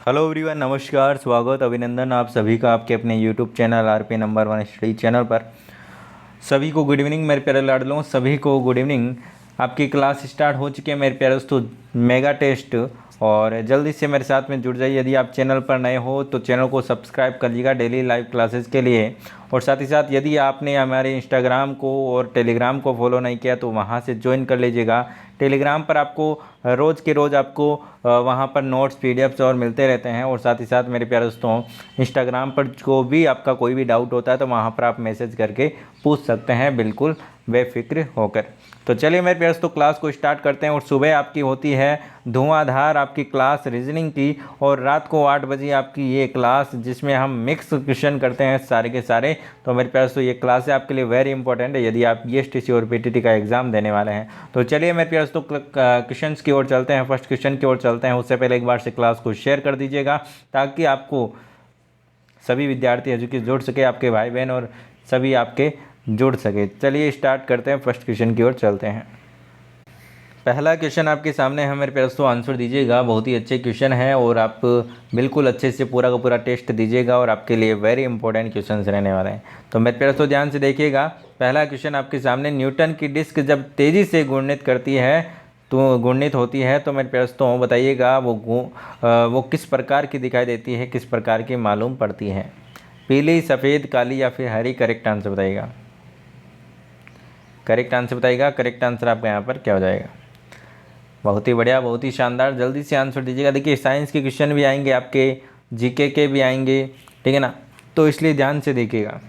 Hello everyone, नमस्कार, स्वागत, अभिनंदन आप सभी का आपके अपने YouTube channel RP number 1 study channel पर। सभी को गुड इवनिंग मेरे प्यारे लाडलों, सभी को गुड इवनिंग। आपकी क्लास स्टार्ट हो चुकी है मेरे प्यारे दोस्तों, मेगा टेस्ट। और जल्दी से मेरे साथ में जुड़ जाइए। यदि आप चैनल पर नए हो तो चैनल को सब्सक्राइब कर लीजिएगा डेली लाइव क्लासेस के लिए। और साथ ही साथ यदि आपने हमारे इंस्टाग्राम को और टेलीग्राम को फॉलो नहीं किया तो वहाँ से ज्वाइन कर लीजिएगा। टेलीग्राम पर आपको रोज़ के रोज़ आपको वहाँ पर नोट्स पीडीएफ्स और मिलते रहते हैं। और साथ ही साथ मेरे प्यारे दोस्तों, इंस्टाग्राम पर जो भी आपका कोई भी डाउट होता है तो वहाँ पर आप मैसेज करके पूछ सकते हैं, बिल्कुल बेफिक्र होकर। तो चलिए मेरे प्यारे दोस्तों, क्लास को स्टार्ट करते हैं। और सुबह आपकी होती है धुआंधार आपकी क्लास रीजनिंग की, और रात को 8 बजे आपकी ये क्लास जिसमें हम मिक्स क्वेश्चन करते हैं सारे के सारे। तो मेरे प्यारे दोस्तों, ये क्लास है आपके लिए वेरी इंपॉर्टेंट है यदि आप बीएसटीसी और पीटीटी का एग्जाम देने वाले हैं। तो चलिए मेरे प्यारे दोस्तों, क्वेश्चन की ओर चलते हैं, फर्स्ट क्वेश्चन की ओर चलते हैं। उससे पहले एक बार से क्लास को शेयर कर दीजिएगा ताकि आपको सभी विद्यार्थी एजुकेशन जुड़ सके, आपके भाई बहन और सभी आपके जुड़ सके। चलिए स्टार्ट करते हैं, फर्स्ट क्वेश्चन की ओर चलते हैं। पहला क्वेश्चन आपके सामने है मेरे प्यारे दोस्तों, आंसर दीजिएगा। बहुत ही अच्छे क्वेश्चन है और आप बिल्कुल अच्छे से पूरा का पूरा टेस्ट दीजिएगा और आपके लिए वेरी इंपॉर्टेंट क्वेश्चन रहने वाले हैं। तो मेरे प्यारे दोस्तों ध्यान से देखिएगा। पहला क्वेश्चन आपके सामने, न्यूटन की डिस्क जब तेज़ी से घूर्णित करती है तो घूर्णित होती है तो मेरे प्यारे दोस्तों बताइएगा वो किस प्रकार की दिखाई देती है, किस प्रकार की मालूम पड़ती है? पीली, सफ़ेद, काली या फिर हरी? करेक्ट आंसर बताइएगा। करेक्ट आंसर बताइएगा। करेक्ट आंसर आपका यहाँ पर क्या हो जाएगा? बहुत ही बढ़िया, बहुत ही शानदार, जल्दी से आंसर दीजिएगा। देखिए साइंस के क्वेश्चन भी आएंगे आपके, जीके के भी आएंगे, ठीक है ना, तो इसलिए ध्यान से देखिएगा।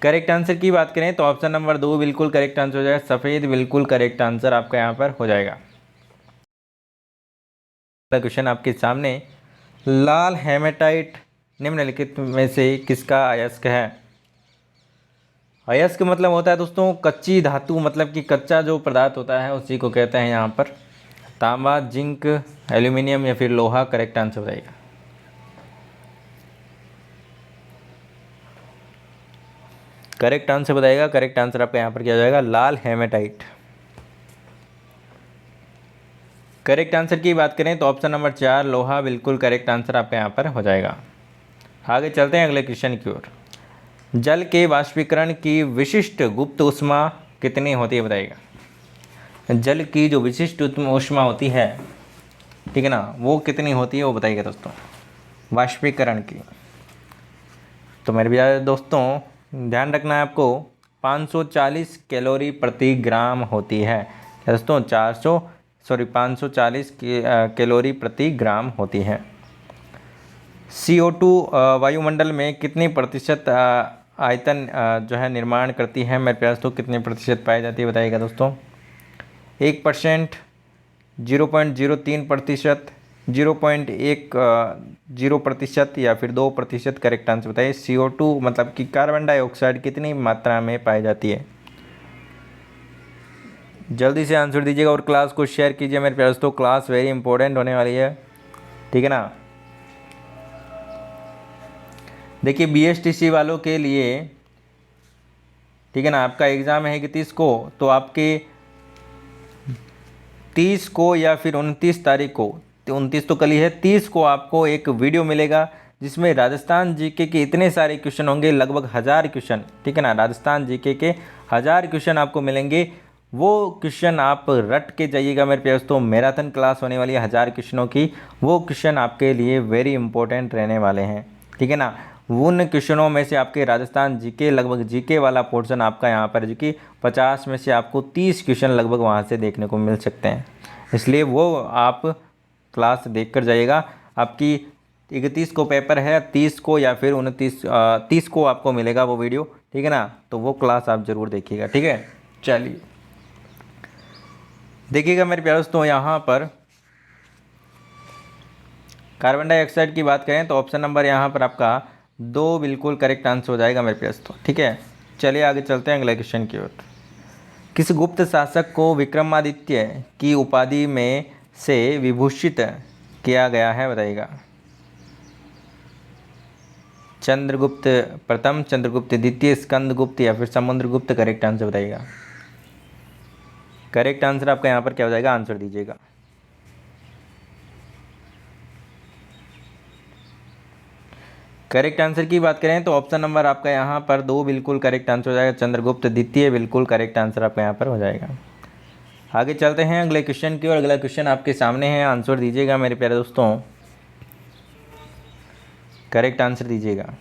करेक्ट आंसर की बात करें तो ऑप्शन नंबर 2 बिल्कुल करेक्ट आंसर हो जाएगा। सफ़ेद बिल्कुल करेक्ट आंसर आपका यहाँ पर हो जाएगा। क्वेश्चन आपके सामने, लाल हेमेटाइट निम्नलिखित में से किसका अयस्क है? अयस्क मतलब होता है दोस्तों कच्ची धातु, मतलब कि कच्चा जो पदार्थ होता है उसी को कहते हैं यहाँ पर। तांबा, जिंक, एल्यूमिनियम या फिर लोहा? करेक्ट आंसर बताइएगा। करेक्ट आंसर बताइएगा। करेक्ट आंसर आपका यहाँ पर क्या हो जाएगा? लाल हेमेटाइट। करेक्ट आंसर की बात करें तो ऑप्शन नंबर 4 लोहा बिल्कुल करेक्ट आंसर आपका यहाँ पर हो जाएगा। आगे चलते हैं अगले क्वेश्चन की ओर। जल के वाष्पीकरण की विशिष्ट गुप्त ऊष्मा कितनी होती है बताइएगा। जल की जो विशिष्ट ऊष्मा होती है, ठीक है ना, वो कितनी होती है वो बताइएगा दोस्तों, वाष्पीकरण की। तो मेरे प्यारे दोस्तों ध्यान रखना है आपको, 540 कैलोरी प्रति ग्राम होती है दोस्तों। 540 कैलोरी प्रति ग्राम होती है। CO2 वायुमंडल में कितनी प्रतिशत आयतन जो है निर्माण करती है मेरे प्यारे दोस्तों? कितने प्रतिशत पाई जाती है बताइएगा दोस्तों। 1%, 0.03%, 0.10% या फिर 2%? करेक्ट आंसर बताइए। CO2 मतलब कि कार्बन डाइऑक्साइड कितनी मात्रा में पाई जाती है? जल्दी से आंसर दीजिएगा और क्लास को शेयर कीजिए मेरे प्यारे दोस्तों, क्लास वेरी इंपॉर्टेंट होने वाली है, ठीक है ना। देखिए बीएसटीसी वालों के लिए, ठीक है ना, आपका एग्ज़ाम है कि 30 को, तो आपके 30 को या फिर 29 तारीख को, 29 तो कल ही है, 30 को आपको एक वीडियो मिलेगा जिसमें राजस्थान जीके के इतने सारे क्वेश्चन होंगे, लगभग 1000 क्वेश्चन, ठीक है ना। राजस्थान जीके के 1000 क्वेश्चन आपको मिलेंगे। वो क्वेश्चन आप रट के जाइएगा मेरे प्यारे दोस्तों। मैराथन क्लास होने वाली है 1000 क्वेश्चनों की। वो क्वेश्चन आपके लिए वेरी इंपॉर्टेंट रहने वाले हैं, ठीक है ना। उन क्वेश्चनों में से आपके राजस्थान जीके, लगभग जीके वाला पोर्शन आपका यहाँ पर जो कि 50 में से आपको 30 क्वेश्चन लगभग वहाँ से देखने को मिल सकते हैं। इसलिए वो आप क्लास देख कर जाइएगा। आपकी 31 को पेपर है, 30 को या फिर 30 को आपको मिलेगा वो वीडियो, ठीक है ना। तो वो क्लास आप ज़रूर देखिएगा, ठीक है। चलिए देखिएगा मेरे प्यारे दोस्तों, यहाँ पर कार्बन डाइऑक्साइड की बात करें तो ऑप्शन नंबर यहाँ पर आपका 2 बिल्कुल करेक्ट आंसर हो जाएगा मेरे प्यारे दोस्तों, ठीक है। चलिए आगे चलते हैं अगले क्वेश्चन की ओर। किस गुप्त शासक को विक्रमादित्य की उपाधि में से विभूषित किया गया है बताइएगा। चंद्रगुप्त प्रथम, चंद्रगुप्त द्वितीय, स्कंदगुप्त या फिर समुद्रगुप्त? करेक्ट आंसर बताइएगा। करेक्ट आंसर आपका यहाँ पर क्या हो जाएगा? आंसर दीजिएगा। करेक्ट आंसर की बात करें तो ऑप्शन नंबर आपका यहाँ पर 2 बिल्कुल करेक्ट आंसर हो जाएगा। चंद्रगुप्त द्वितीय बिल्कुल करेक्ट आंसर आपका यहाँ पर हो जाएगा। आगे चलते हैं अगले क्वेश्चन की ओर। अगला क्वेश्चन आपके सामने है, आंसर दीजिएगा मेरे प्यारे दोस्तों, करेक्ट आंसर दीजिएगा।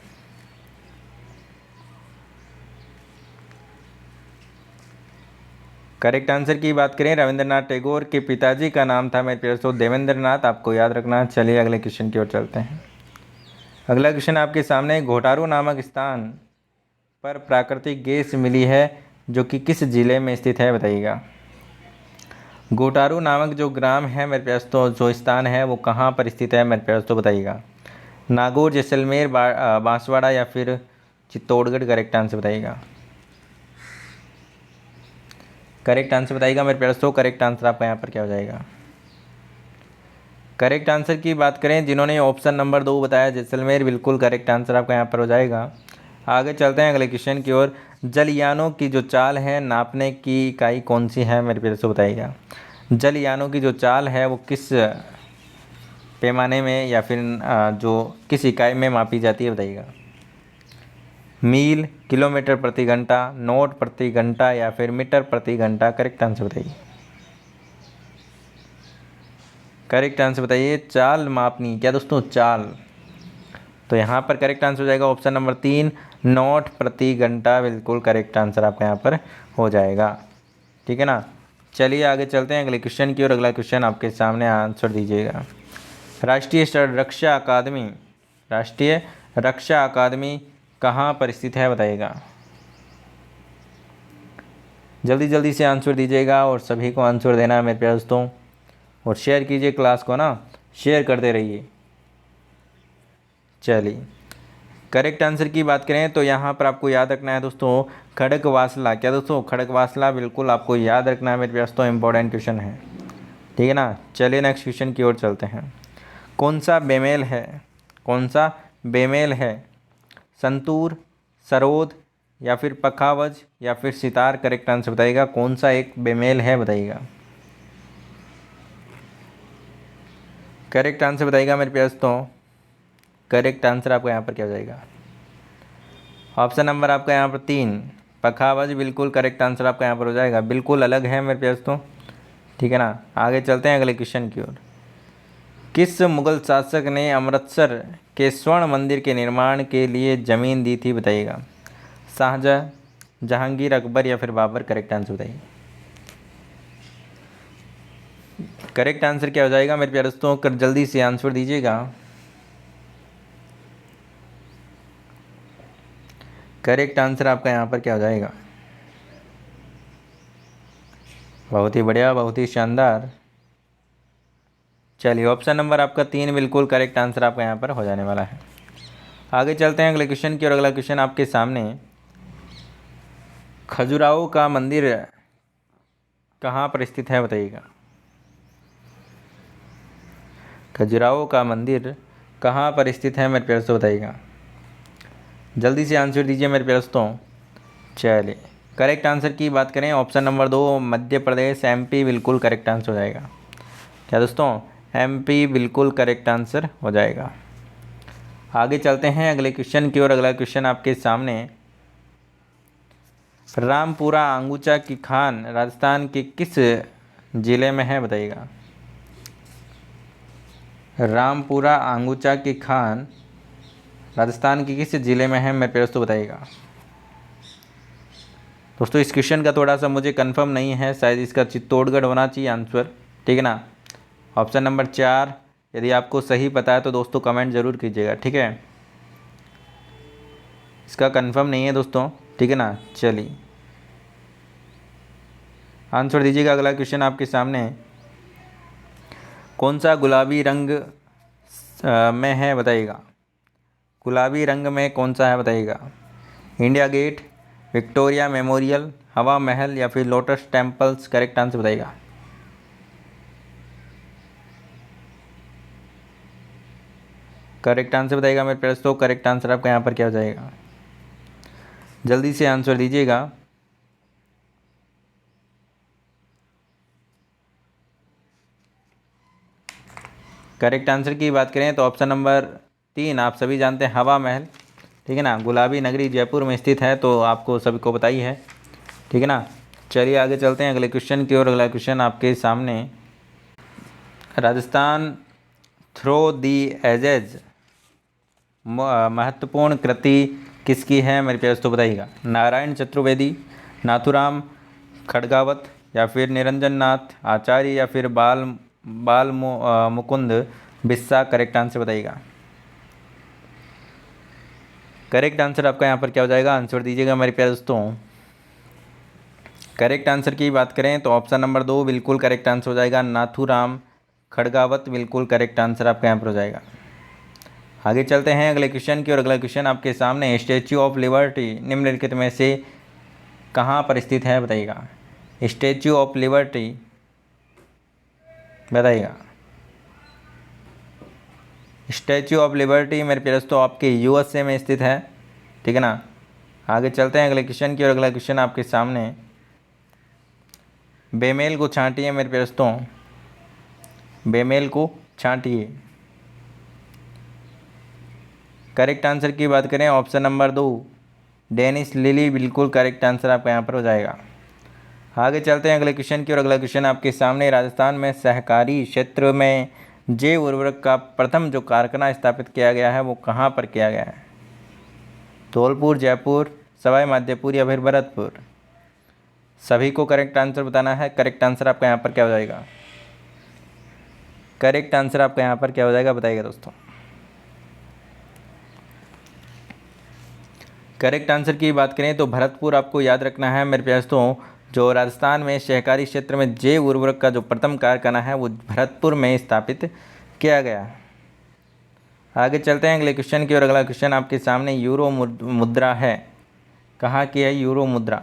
करेक्ट आंसर की बात करें, रविंद्रनाथ टैगोर के पिताजी का नाम था मेरे प्यारे दोस्तों देवेंद्र नाथ, आपको याद रखना। चलिए अगले क्वेश्चन की ओर चलते हैं। अगला क्वेश्चन आपके सामने, घोटारू नामक स्थान पर प्राकृतिक गैस मिली है जो कि किस जिले में स्थित है, बताइएगा। घोटारू नामक जो ग्राम है मेरे प्यारे दोस्तों, जो स्थान है वो कहाँ पर स्थित है मेरे प्यारे दोस्तों, बताइएगा। नागौर, जैसलमेर, बांसवाड़ा या फिर चित्तौड़गढ़, करेक्ट आंसर बताइएगा। करेक्ट आंसर बताइएगा मेरे प्यारे दोस्तों, करेक्ट आंसर आपका यहाँ पर क्या हो जाएगा। करेक्ट आंसर की बात करें, जिन्होंने ऑप्शन नंबर 2 बताया जैसलमेर, बिल्कुल करेक्ट आंसर आपका यहाँ पर हो जाएगा। आगे चलते हैं अगले क्वेश्चन की ओर। जलयानों की जो चाल है नापने की इकाई कौन सी है मेरे प्यारे दोस्तों, बताइएगा। जलयानों की जो चाल है वो किस पैमाने में या फिर जो किस इकाई में मापी जाती है, बताइएगा। मील, किलोमीटर प्रति घंटा, नोट प्रति घंटा या फिर मीटर प्रति घंटा, करेक्ट आंसर बताइए। करेक्ट आंसर बताइए। चाल मापनी, क्या दोस्तों, चाल। तो यहाँ पर करेक्ट आंसर हो जाएगा ऑप्शन नंबर 3, नोट प्रति घंटा, बिल्कुल करेक्ट आंसर आपका यहाँ पर हो जाएगा। ठीक है ना। चलिए आगे चलते हैं अगले क्वेश्चन की ओर। अगला क्वेश्चन आपके सामने, आंसर दीजिएगा। राष्ट्रीय रक्षा अकादमी कहाँ पर स्थित है, बताइएगा। जल्दी जल्दी से आंसर दीजिएगा और सभी को आंसर देना है मेरे प्यारे दोस्तों, और शेयर कीजिए क्लास को ना, शेयर करते रहिए। चलिए करेक्ट आंसर की बात करें तो यहाँ पर आपको याद रखना है दोस्तों, खड़गवासला। क्या दोस्तों, खड़गवासला, बिल्कुल आपको याद रखना है मेरे प्यारे दोस्तों, इंपॉर्टेंट क्वेश्चन है। ठीक है ना। चलिए नेक्स्ट क्वेश्चन की ओर चलते हैं। कौन सा बेमेल है, संतूर, सरोद या फिर पखावज या फिर सितार, करेक्ट आंसर बताइएगा। कौन सा एक बेमेल है, बताइएगा। करेक्ट आंसर बताइएगा मेरे प्यारे दोस्तों। करेक्ट आंसर आपका यहाँ पर क्या हो जाएगा। ऑप्शन नंबर आपका यहाँ पर 3, पखावज, बिल्कुल करेक्ट आंसर आपका यहाँ पर हो जाएगा। बिल्कुल अलग है मेरे प्यारे दोस्तों। ठीक है ना। आगे चलते हैं अगले क्वेश्चन की ओर। किस मुगल शासक ने अमृतसर के स्वर्ण मंदिर के निर्माण के लिए ज़मीन दी थी, बताइएगा। शाहजहाँ, जहांगीर, अकबर या फिर बाबर, करेक्ट आंसर बताइए। करेक्ट आंसर क्या हो जाएगा मेरे प्यारे दोस्तों, कर जल्दी से आंसर दीजिएगा। करेक्ट आंसर आपका यहाँ पर क्या हो जाएगा। बहुत ही बढ़िया, बहुत ही शानदार। चलिए ऑप्शन नंबर आपका 3 बिल्कुल करेक्ट आंसर आपका यहाँ पर हो जाने वाला है। आगे चलते हैं अगले क्वेश्चन की और अगला क्वेश्चन आपके सामने, खजुराहो का मंदिर कहाँ पर स्थित है, बताइएगा। खजुराहो का मंदिर कहाँ पर स्थित है मेरे प्यारे दोस्तों, बताइएगा। जल्दी से आंसर दीजिए मेरे प्यारे दोस्तों। चलिए करेक्ट आंसर की बात करें, option number 2 Madhya Pradesh, MP, बिल्कुल करेक्ट आंसर हो जाएगा। क्या दोस्तों, एमपी बिल्कुल करेक्ट आंसर हो जाएगा। आगे चलते हैं अगले क्वेश्चन की ओर। अगला क्वेश्चन आपके सामने, रामपुरा अंगुचा की खान राजस्थान के किस जिले में है, बताइएगा। रामपुरा अंगुचा की खान राजस्थान के किस जिले में है मेरे प्यारे दोस्तों, बताइएगा। दोस्तों इस क्वेश्चन का थोड़ा सा मुझे कंफर्म नहीं है, शायद इसका चित्तौड़गढ़ होना चाहिए आंसर। ठीक है ना। ऑप्शन नंबर 4, यदि आपको सही पता है तो दोस्तों कमेंट ज़रूर कीजिएगा। ठीक है, इसका कंफर्म नहीं है दोस्तों। ठीक है ना। चलिए आंसर दीजिएगा। अगला क्वेश्चन आपके सामने, कौन सा गुलाबी रंग में है, बताइएगा। गुलाबी रंग में कौन सा है, बताइएगा। इंडिया गेट, विक्टोरिया मेमोरियल, हवा महल या फिर लोटस टेम्पल्स, करेक्ट आंसर बताइएगा। करेक्ट आंसर बताइएगा मेरे प्यारे दोस्तों। करेक्ट आंसर आपका यहाँ पर क्या हो जाएगा, जल्दी से आंसर दीजिएगा। करेक्ट आंसर की बात करें तो ऑप्शन नंबर 3 आप सभी जानते हैं हवा महल, ठीक है ना, गुलाबी नगरी जयपुर में स्थित है, तो आपको सभी को पता ही है, ठीक है ना। चलिए आगे चलते हैं अगले क्वेश्चन की ओर। अगला क्वेश्चन आपके सामने, राजस्थान थ्रो दी एजेज महत्वपूर्ण कृति किसकी है मेरे प्यारे दोस्तों, बताइएगा। नारायण चतुर्वेदी, नाथुराम खड़गावत, या फिर निरंजन नाथ आचार्य, या फिर मुकुंद बिस्सा। करेक्ट आंसर बताइएगा। करेक्ट आंसर आपका यहाँ पर क्या हो जाएगा, आंसर दीजिएगा मेरे प्यारे दोस्तों। करेक्ट आंसर की बात करें तो ऑप्शन नंबर 2 बिल्कुल करेक्ट आंसर हो जाएगा, नाथुराम खड़गावत बिल्कुल करेक्ट आंसर आपका यहाँ पर हो जाएगा। आगे चलते हैं अगले क्वेश्चन की और। अगला क्वेश्चन आपके सामने, स्टैच्यू ऑफ लिबर्टी निम्नलिखित में से कहाँ पर स्थित है बताइएगा। स्टैच्यू ऑफ लिबर्टी बताइएगा। स्टैच्यू ऑफ लिबर्टी मेरे प्यारे दोस्तों आपके यूएसए में स्थित है, ठीक है ना। आगे चलते हैं अगले क्वेश्चन की और। अगला क्वेश्चन आपके सामने, बेमेल को छांटिए मेरे प्यारे दोस्तों, बेमेल को छांटिए। करेक्ट आंसर की बात करें ऑप्शन नंबर 2 डेनिस लिली बिल्कुल करेक्ट आंसर आपका यहाँ पर हो जाएगा। आगे चलते हैं अगले क्वेश्चन की और। अगला क्वेश्चन आपके सामने, राजस्थान में सहकारी क्षेत्र में जैव उर्वरक का प्रथम जो कारखाना स्थापित किया गया है वो कहाँ पर किया गया है। धौलपुर, जयपुर, सवाई माधोपुर, या फिर भरतपुर। सभी को करेक्ट आंसर बताना है। करेक्ट आंसर आपका यहाँ पर क्या हो जाएगा, करेक्ट आंसर आपका यहाँ पर क्या हो जाएगा बताइएगा दोस्तों। करेक्ट आंसर की बात करें तो भरतपुर आपको याद रखना है मेरे प्यारे दोस्तों। जो राजस्थान में सहकारी क्षेत्र में जैव उर्वरक का जो प्रथम कारखाना है वो भरतपुर में स्थापित किया गया। आगे चलते हैं अगले क्वेश्चन की और। अगला क्वेश्चन आपके सामने, यूरो मुद्रा है, कहाँ की है यूरो मुद्रा,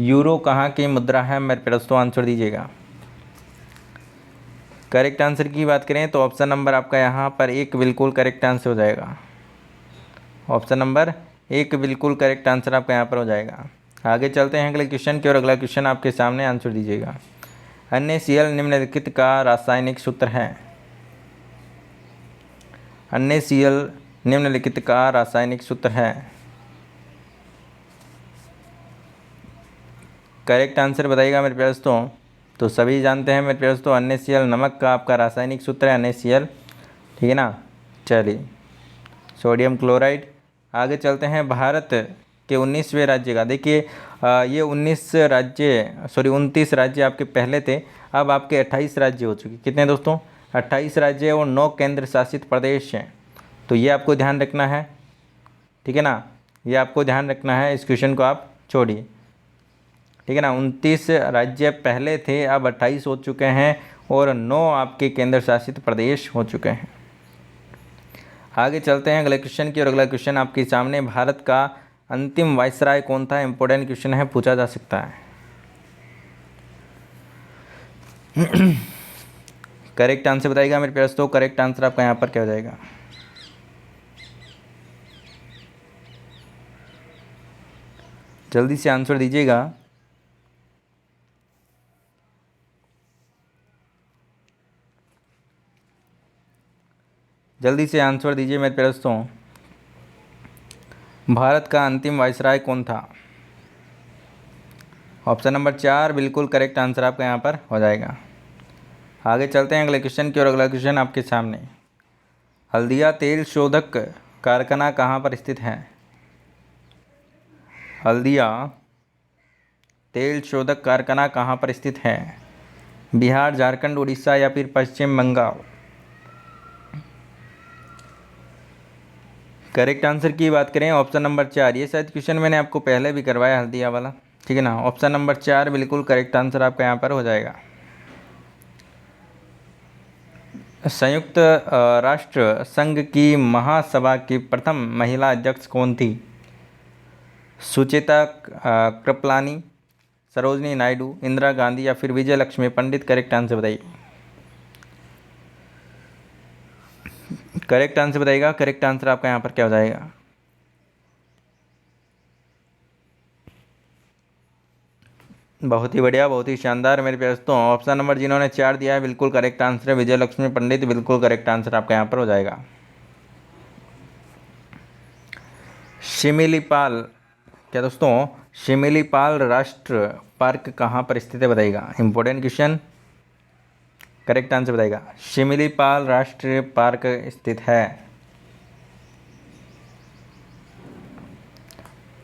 यूरो कहाँ की मुद्रा है मेरे प्यारे दोस्तों, आंसर दीजिएगा। करेक्ट आंसर की बात करें तो ऑप्शन नंबर आपका यहाँ पर 1 बिल्कुल करेक्ट आंसर हो जाएगा। ऑप्शन नंबर 1 बिल्कुल करेक्ट आंसर आपका यहाँ पर हो जाएगा। आगे चलते हैं अगले क्वेश्चन की और। अगला क्वेश्चन आपके सामने, आंसर दीजिएगा। NaCl निम्नलिखित का रासायनिक सूत्र है। NaCl निम्नलिखित का रासायनिक सूत्र है। करेक्ट आंसर बताइएगा मेरे प्यारे दोस्तों। तो सभी जानते हैं मेरे प्यारे दोस्तों, NaCl नमक का आपका रासायनिक सूत्र है NaCl, ठीक है ना। चलिए, सोडियम क्लोराइड। आगे चलते हैं भारत के 19वें राज्य का। देखिए ये 29 राज्य आपके पहले थे, अब आपके 28 राज्य हो चुके। कितने दोस्तों, 28 राज्य और 9 केंद्र शासित प्रदेश हैं। तो ये आपको ध्यान रखना है, ठीक है ना, ये आपको ध्यान रखना है। इस क्वेश्चन को आप छोड़िए, ठीक है ना। 29 राज्य पहले थे, अब 28 हो चुके हैं और 9 आपके केंद्र शासित प्रदेश हो चुके हैं। आगे चलते हैं अगले क्वेश्चन की और। अगला क्वेश्चन आपके सामने, भारत का अंतिम वायसराय कौन था। इंपॉर्टेंट क्वेश्चन है, पूछा जा सकता है। करेक्ट आंसर बताइएगा मेरे प्यारे दोस्तों। करेक्ट आंसर आपका यहाँ पर क्या हो जाएगा, जल्दी से आंसर दीजिएगा। जल्दी से आंसर दीजिए मेरे प्यारे दोस्तों। भारत का अंतिम वायसराय कौन था। ऑप्शन नंबर 4 बिल्कुल करेक्ट आंसर आपका यहाँ पर हो जाएगा। आगे चलते हैं अगले क्वेश्चन की और। अगला क्वेश्चन आपके सामने, हल्दिया तेल शोधक कारखाना कहाँ पर स्थित है। हल्दिया तेल शोधक कारखाना कहाँ पर स्थित है। बिहार, झारखंड, उड़ीसा, या फिर पश्चिम बंगाल। करेक्ट आंसर की बात करें ऑप्शन नंबर 4, ये शायद क्वेश्चन मैंने आपको पहले भी करवाया हल्दिया वाला, ठीक है ना। ऑप्शन नंबर 4 बिल्कुल करेक्ट आंसर आपका यहाँ पर हो जाएगा। संयुक्त राष्ट्र संघ की महासभा की प्रथम महिला अध्यक्ष कौन थी। सुचेता कृपलानी, सरोजनी नायडू, इंदिरा गांधी, या फिर विजय लक्ष्मी पंडित। करेक्ट आंसर बताइए। करेक्ट आंसर बताइएगा। करेक्ट आंसर आपका यहाँ पर क्या हो जाएगा, बहुत ही बढ़िया, बहुत ही शानदार मेरे प्यारे दोस्तों। ऑप्शन नंबर जिन्होंने 4 दिया है बिल्कुल करेक्ट आंसर है विजय लक्ष्मी पंडित, बिल्कुल करेक्ट आंसर आपका यहाँ पर हो जाएगा। शिमिलीपाल, क्या दोस्तों, शिमिलीपाल राष्ट्र पार्क कहाँ पर स्थित है बताइएगा। इंपॉर्टेंट क्वेश्चन, करेक्ट आंसर बताइएगा। शिमिलीपाल राष्ट्रीय पार्क स्थित है,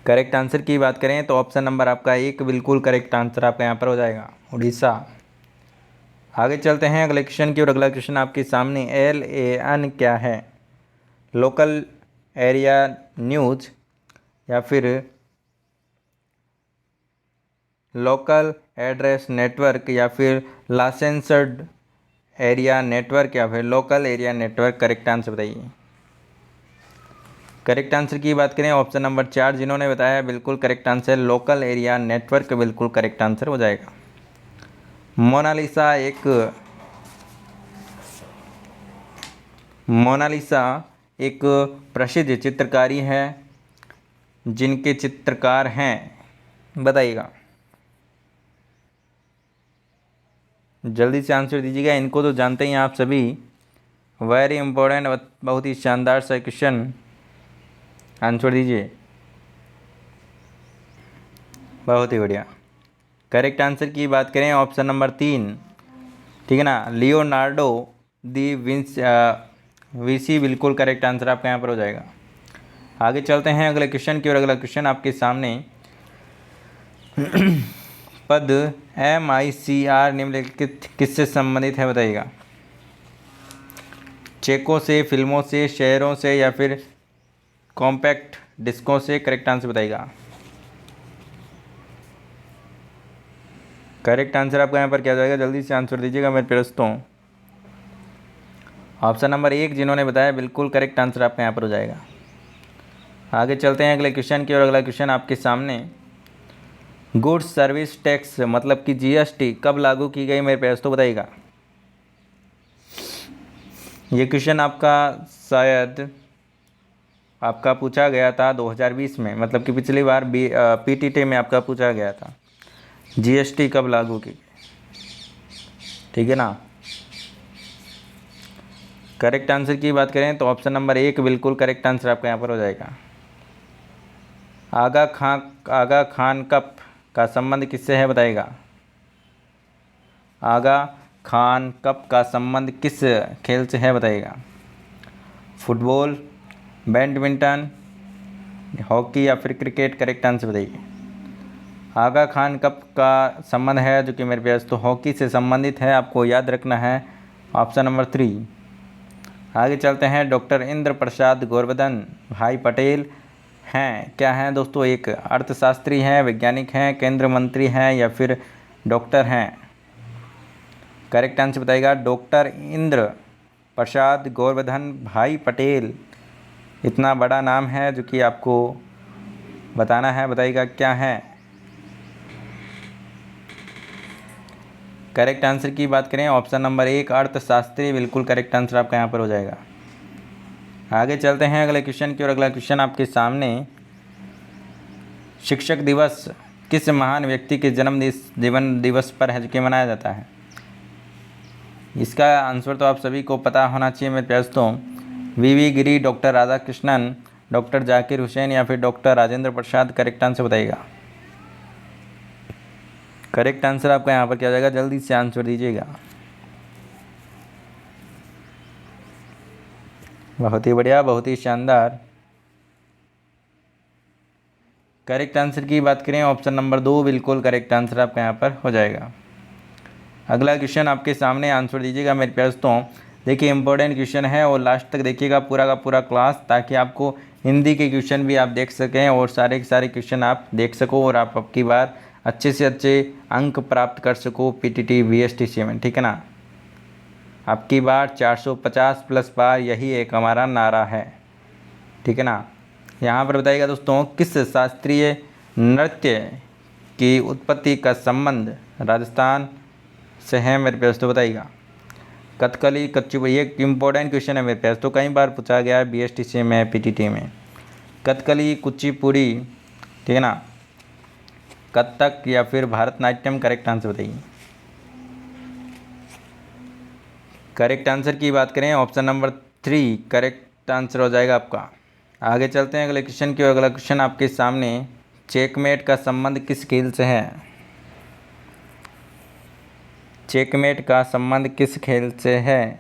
करेक्ट आंसर की बात करें तो ऑप्शन नंबर आपका 1 बिल्कुल करेक्ट आंसर आपका यहाँ पर हो जाएगा, उड़ीसा। आगे चलते हैं अगले क्वेश्चन की और अगला क्वेश्चन आपके सामने। LAN क्या है, लोकल एरिया न्यूज या फिर लोकल एड्रेस नेटवर्क या फिर लाइसेंस्ड एरिया नेटवर्क या फिर local area network, correct answer बताइए। करेक्ट आंसर की बात करें ऑप्शन नंबर 4 जिन्होंने बताया बिल्कुल correct answer local area network, बिल्कुल करेक्ट आंसर हो जाएगा। मोनालिसा एक प्रसिद्ध चित्रकारी है, जिनके चित्रकार हैं बताइएगा, जल्दी से आंसर दीजिएगा। इनको तो जानते ही हैं आप सभी, वेरी इंपॉर्टेंट, बहुत ही शानदार सा क्वेश्चन, आंसर दीजिए। बहुत ही बढ़िया, करेक्ट आंसर की बात करें ऑप्शन नंबर 3, ठीक है ना, लियोनार्डो दी विंची, बिल्कुल करेक्ट आंसर आपका यहाँ पर हो जाएगा। आगे चलते हैं अगले क्वेश्चन की और अगला क्वेश्चन आपके सामने। पद MICR निम्नलिखित किससे संबंधित है बताइएगा। चेकों से, फिल्मों से, शेयरों से या फिर कॉम्पैक्ट डिस्कों से, करेक्ट आंसर बताइएगा। करेक्ट आंसर आपका यहाँ पर क्या हो जाएगा, जल्दी से आंसर दीजिएगा मेरे प्यारे दोस्तों। ऑप्शन नंबर 1 जिन्होंने बताया बिल्कुल करेक्ट आंसर आपका यहाँ पर हो जाएगा। आगे चलते हैं अगले क्वेश्चन की और अगला क्वेश्चन आपके सामने। गुड्स सर्विस टैक्स मतलब कि GST कब लागू की गई मेरे प्यारे दोस्तों बताइएगा। ये क्वेश्चन आपका शायद आपका पूछा गया था 2020 में, मतलब कि पिछली बार PTT में आपका पूछा गया था GST कब लागू की, ठीक है ना। करेक्ट आंसर की बात करें तो ऑप्शन नंबर 1 बिल्कुल करेक्ट आंसर आपका यहाँ पर हो जाएगा। आगा खान कप का संबंध किससे है बताइएगा। आगा खान कप का संबंध किस खेल से है बताइएगा। फुटबॉल, बैडमिंटन, हॉकी या फिर क्रिकेट, करेक्ट आंसर बताइए। आगा खान कप का संबंध है जो कि मेरे प्यारे दोस्तों हॉकी से संबंधित है, आपको याद रखना है, ऑप्शन नंबर 3। आगे चलते हैं। डॉक्टर इंद्र प्रसाद गौरवर्धन भाई पटेल हैं, क्या हैं दोस्तों, एक अर्थशास्त्री हैं, वैज्ञानिक हैं, केंद्रीय मंत्री हैं या फिर डॉक्टर हैं, करेक्ट आंसर बताइएगा। डॉक्टर इंद्र प्रसाद गौरवर्धन भाई पटेल, इतना बड़ा नाम है जो कि आपको बताना है, बताइएगा क्या है। करेक्ट आंसर की बात करें ऑप्शन नंबर 1 अर्थशास्त्री, बिल्कुल करेक्ट आंसर आपका यहाँ पर हो जाएगा। आगे चलते हैं अगले क्वेश्चन की और अगला क्वेश्चन आपके सामने। शिक्षक दिवस किस महान व्यक्ति के जीवन दिवस पर है जो कि मनाया जाता है। इसका आंसर तो आप सभी को पता होना चाहिए मेरे प्यारे दोस्तों। VV गिरी, डॉक्टर राधाकृष्णन, डॉक्टर जाकिर हुसैन या फिर doctor Rajendra Prasad, correct answer बताइएगा। करेक्ट आंसर आपका यहाँ पर क्या हो जाएगा, जल्दी से आंसर दीजिएगा। बहुत ही बढ़िया, बहुत ही शानदार। करेक्ट आंसर की बात करें ऑप्शन नंबर 2 बिल्कुल करेक्ट आंसर आपका यहाँ पर हो जाएगा। अगला क्वेश्चन आपके सामने, आंसर दीजिएगा मेरे प्यारे दोस्तों। देखिए इंपॉर्टेंट क्वेश्चन है और लास्ट तक देखिएगा पूरा का पूरा क्लास, ताकि आपको हिंदी के क्वेश्चन भी आप देख सकें और सारे के सारे क्वेश्चन आप देख सको और आप अब की बार अच्छे से अच्छे अंक प्राप्त कर सको PTT VSTC में, ठीक है ना। अब की बार 450 प्लस पार, यही एक हमारा नारा है, ठीक है ना। यहाँ पर बताइएगा दोस्तों, किस शास्त्रीय नृत्य की उत्पत्ति का संबंध राजस्थान से है मेरे प्यारे दोस्तों बताइएगा। कथकली, कुचिपुड़ी, ये इम्पोर्टेंट क्वेश्चन है मेरे प्यारे दोस्तों, कई बार पूछा गया है BSTC में, PTT में। कथकली, कुचिपुड़ी, ठीक है ना, कथक या फिर भारतनाट्यम? करेक्ट आंसर बताइए। करेक्ट आंसर की बात करें ऑप्शन नंबर 3 करेक्ट आंसर हो जाएगा आपका। आगे चलते हैं अगले क्वेश्चन की। अगला क्वेश्चन आपके सामने, चेकमेट का संबंध किस खेल से है? चेकमेट का संबंध किस खेल से है?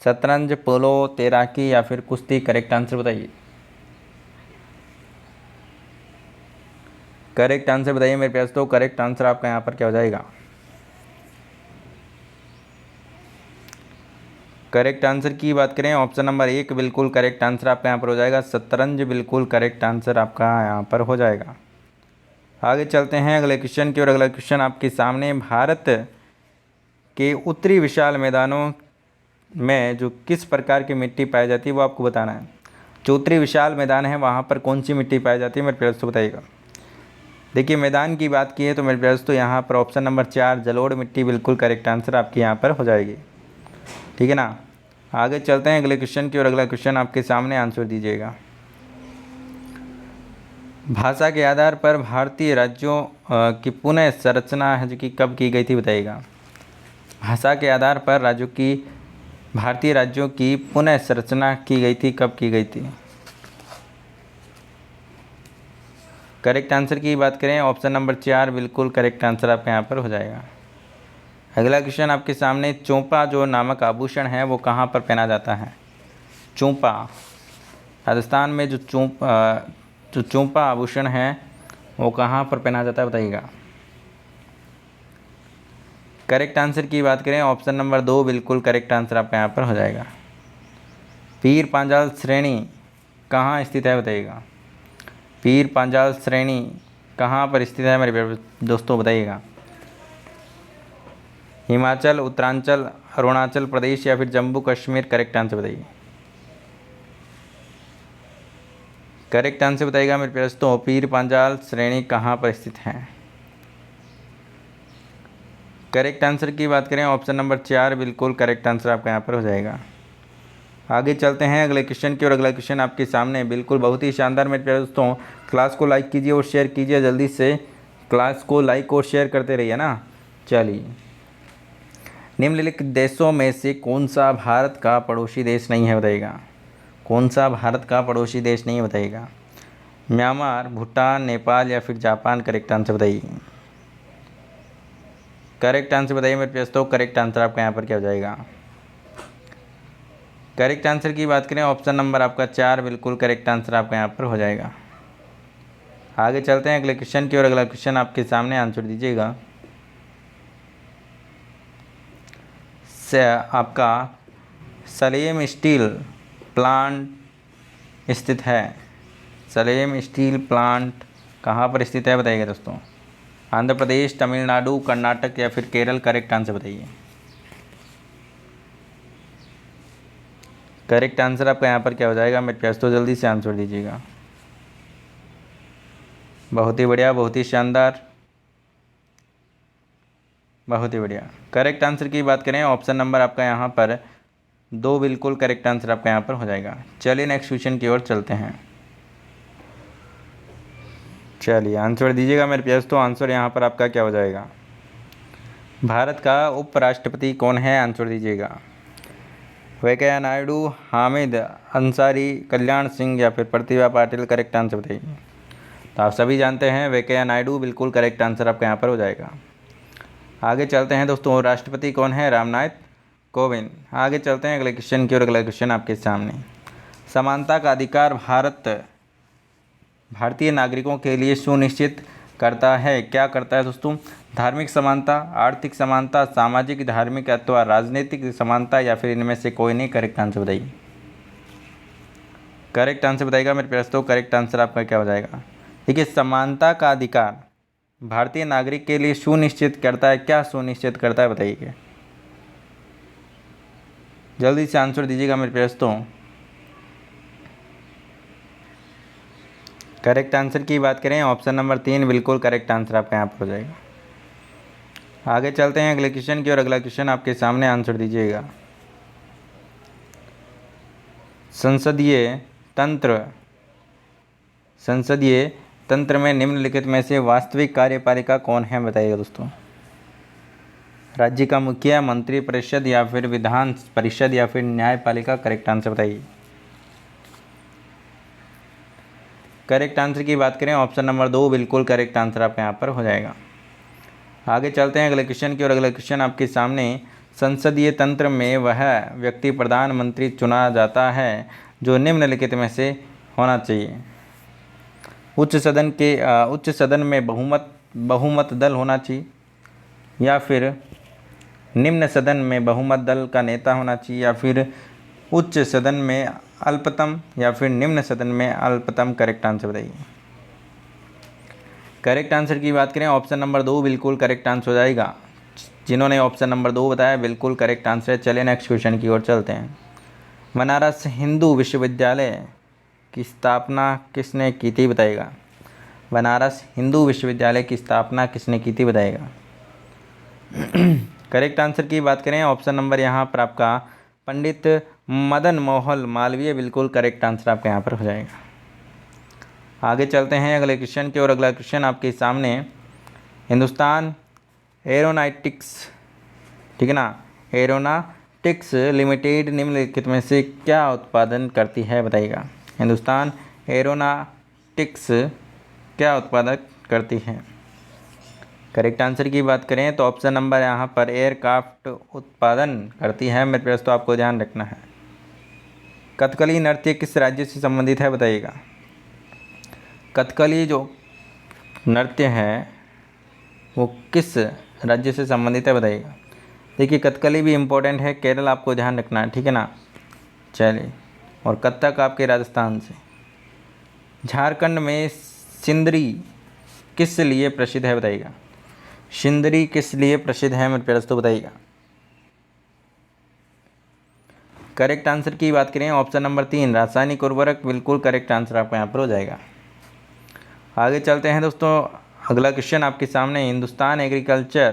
शतरंज, पोलो, तैराकी या फिर कुश्ती? करेक्ट आंसर बताइए। करेक्ट आंसर बताइए मेरे प्यास। तो करेक्ट आंसर आपका यहाँ पर क्या हो जाएगा? करेक्ट आंसर की बात करें ऑप्शन नंबर 1 बिल्कुल करेक्ट आंसर आपका यहाँ पर हो जाएगा। शतरंज बिल्कुल करेक्ट आंसर आपका यहाँ पर हो जाएगा। आगे चलते हैं अगले क्वेश्चन की ओर। अगला क्वेश्चन आपके सामने, भारत के उत्तरी विशाल मैदानों में जो किस प्रकार की मिट्टी पाई जाती है वो आपको बताना है। जो उत्तरी विशाल मैदान है वहाँ पर कौन सी मिट्टी पाई जाती है मेरे प्यास तो बताइएगा। देखिए मैदान की बात की है तो मेरे प्यास तो यहाँ पर ऑप्शन नंबर 4 जलोढ़ मिट्टी बिल्कुल करेक्ट आंसर आपकी यहाँ पर हो जाएगी। ठीक है ना। आगे चलते हैं अगले क्वेश्चन की ओर। अगला क्वेश्चन आपके सामने आंसर दीजिएगा। भाषा के आधार पर भारतीय राज्यों की पुनः संरचना है जो कि कब की गई थी बताइएगा। भाषा के आधार पर राज्यों की भारतीय राज्यों की पुनः संरचना की गई थी, कब की गई थी? करेक्ट आंसर की बात करें ऑप्शन नंबर 4 बिल्कुल करेक्ट आंसर आपका यहाँ पर हो जाएगा। अगला क्वेश्चन आपके सामने, चोंपा जो नामक आभूषण है वो कहाँ पर पहना जाता है? चोंपा, राजस्थान में जो चोंपा आभूषण है वो कहाँ पर पहना जाता है बताइएगा। करेक्ट आंसर की बात करें ऑप्शन नंबर 2 बिल्कुल करेक्ट आंसर आपका यहाँ पर हो जाएगा। पीर पांचाल श्रेणी कहाँ स्थित है बताइएगा। पीर पांचाल श्रेणी कहाँ पर स्थित है मेरे दोस्तों बताइएगा। हिमाचल, उत्तरांचल, अरुणाचल प्रदेश या फिर जम्मू कश्मीर? करेक्ट आंसर बताइए। करेक्ट आंसर बताइएगा मेरे दोस्तों, पीर पांचाल श्रेणी कहाँ पर स्थित है? करेक्ट आंसर की बात करें ऑप्शन नंबर 4 बिल्कुल करेक्ट आंसर आपका यहाँ पर हो जाएगा। आगे चलते हैं अगले क्वेश्चन की ओर। अगला क्वेश्चन आपके सामने बिल्कुल बहुत ही शानदार मेरे प्यारे दोस्तों। क्लास को लाइक कीजिए और शेयर कीजिए, जल्दी से क्लास को लाइक और शेयर करते रहिए ना। चलिए, निम्नलिखित देशों में से कौन सा भारत का पड़ोसी देश नहीं है बताइएगा। कौन सा भारत का पड़ोसी देश नहीं है बताइएगा। म्यांमार, भूटान, नेपाल या फिर जापान? करेक्ट आंसर बताइए। करेक्ट आंसर बताइए मेरे दोस्तों। करेक्ट आंसर आपका यहाँ पर क्या हो जाएगा? करेक्ट आंसर की बात करें ऑप्शन नंबर आपका 4 बिल्कुल करेक्ट आंसर आपका यहाँ पर हो जाएगा। आगे चलते हैं अगले क्वेश्चन की ओर। अगला क्वेश्चन आपके सामने आंसर दीजिएगा। से आपका सलेम स्टील प्लांट स्थित है। सलेम स्टील प्लांट कहाँ पर स्थित है बताइएगा दोस्तों। आंध्र प्रदेश, तमिलनाडु, कर्नाटक या फिर केरल? करेक्ट आंसर बताइए। करेक्ट आंसर आपका यहाँ पर क्या हो जाएगा मेरे प्यास तो जल्दी से आंसर दीजिएगा। बहुत ही बढ़िया, बहुत ही शानदार, बहुत ही बढ़िया। करेक्ट आंसर की बात करें ऑप्शन नंबर आपका यहाँ पर 2 बिल्कुल करेक्ट आंसर आपका यहाँ पर हो जाएगा। चलिए नेक्स्ट क्वेश्चन की ओर चलते हैं। चलिए आंसर दीजिएगा मेरे प्यास तो आंसर यहाँ पर आपका क्या हो जाएगा। भारत का उपराष्ट्रपति कौन है? आंसर दीजिएगा। वेंकैया नायडू, हामिद अंसारी, कल्याण सिंह या फिर प्रतिभा पाटिल? करेक्ट आंसर बताइए। तो आप सभी जानते हैं वेंकैया नायडू बिल्कुल करेक्ट आंसर आपका यहाँ पर हो जाएगा। आगे चलते हैं दोस्तों, राष्ट्रपति कौन है? रामनाथ कोविंद। आगे चलते हैं अगले क्वेश्चन की ओर। अगला क्वेश्चन आपके सामने, समानता का अधिकार भारतीय नागरिकों के लिए सुनिश्चित करता है। क्या करता है दोस्तों? धार्मिक समानता, आर्थिक समानता, सामाजिक, धार्मिक अथवा राजनीतिक समानता या फिर इनमें से कोई नहीं? करेक्ट आंसर बताइए। करेक्ट आंसर बताइएगा मेरे प्यारे दोस्तों। करेक्ट आंसर आपका क्या हो जाएगा? देखिए, समानता का अधिकार भारतीय नागरिक के लिए सुनिश्चित करता है। क्या सुनिश्चित करता है बताइए, जल्दी से आंसर दीजिएगा मेरे प्यारे दोस्तों। करेक्ट आंसर की बात करें ऑप्शन नंबर 3 बिल्कुल करेक्ट आंसर आपका यहाँ पर हो जाएगा। आगे चलते हैं अगले क्वेश्चन की और। अगला क्वेश्चन आपके सामने आंसर दीजिएगा। संसदीय तंत्र में निम्नलिखित में से वास्तविक कार्यपालिका कौन है, बताइएगा दोस्तों। राज्य का मुखिया, मंत्री परिषद या फिर विधान परिषद या फिर न्यायपालिका। करेक्ट आंसर बताइए। करेक्ट आंसर की बात करें ऑप्शन नंबर 2 बिल्कुल करेक्ट आंसर आपका यहाँ पर हो जाएगा। आगे चलते हैं अगले क्वेश्चन की ओर। अगला क्वेश्चन आपके सामने, संसदीय तंत्र में वह व्यक्ति प्रधानमंत्री चुना जाता है जो निम्नलिखित में से होना चाहिए। उच्च सदन में बहुमत दल होना चाहिए, या फिर निम्न सदन में बहुमत दल का नेता होना चाहिए, या फिर उच्च सदन में अल्पतम, या फिर निम्न सदन में अल्पतम। करेक्ट आंसर बताइए। करेक्ट आंसर की बात करें ऑप्शन नंबर 2 बिल्कुल करेक्ट आंसर हो जाएगा। जिन्होंने ऑप्शन नंबर 2 बताया बिल्कुल करेक्ट आंसर है। चलिए नेक्स्ट क्वेश्चन की ओर चलते हैं। बनारस हिंदू विश्वविद्यालय की स्थापना किसने की थी, बताइएगा। बनारस हिंदू विश्वविद्यालय की स्थापना किसने की थी, बताइएगा। करेक्ट आंसर की बात करें ऑप्शन नंबर यहाँ पर आपका पंडित मदन मोहन मालवीय बिल्कुल करेक्ट आंसर आपका यहाँ पर हो जाएगा। आगे चलते हैं अगले क्वेश्चन की ओर। अगला क्वेश्चन आपके सामने, हिंदुस्तान एरोनॉटिक्स, ठीक है ना, एरोनॉटिक्स लिमिटेड निम्नलिखित में से क्या उत्पादन करती है, बताइएगा। हिंदुस्तान एरोनॉटिक्स क्या उत्पादन करती है। करेक्ट आंसर की बात करें तो ऑप्शन नंबर यहाँ पर एयरक्राफ्ट उत्पादन करती है। मेरे पास तो आपको ध्यान रखना है। कथकली नृत्य किस राज्य से संबंधित है, बताइएगा। कथकली जो नृत्य है वो किस राज्य से संबंधित है, बताइएगा। देखिए कथकली भी इम्पोर्टेंट है, केरल आपको ध्यान रखना है, ठीक है ना। चलिए, और कथक आपके राजस्थान से। झारखंड में सिंदरी किस लिए प्रसिद्ध है, बताइएगा। सिंदरी किस लिए प्रसिद्ध है, मेरे प्यारे, तो बताइएगा। करेक्ट आंसर की बात करें ऑप्शन नंबर 3 रासायनिक उर्वरक बिल्कुल करेक्ट आंसर आपका यहाँ पर हो जाएगा। आगे चलते हैं दोस्तों। अगला क्वेश्चन आपके सामने, हिंदुस्तान एग्रीकल्चर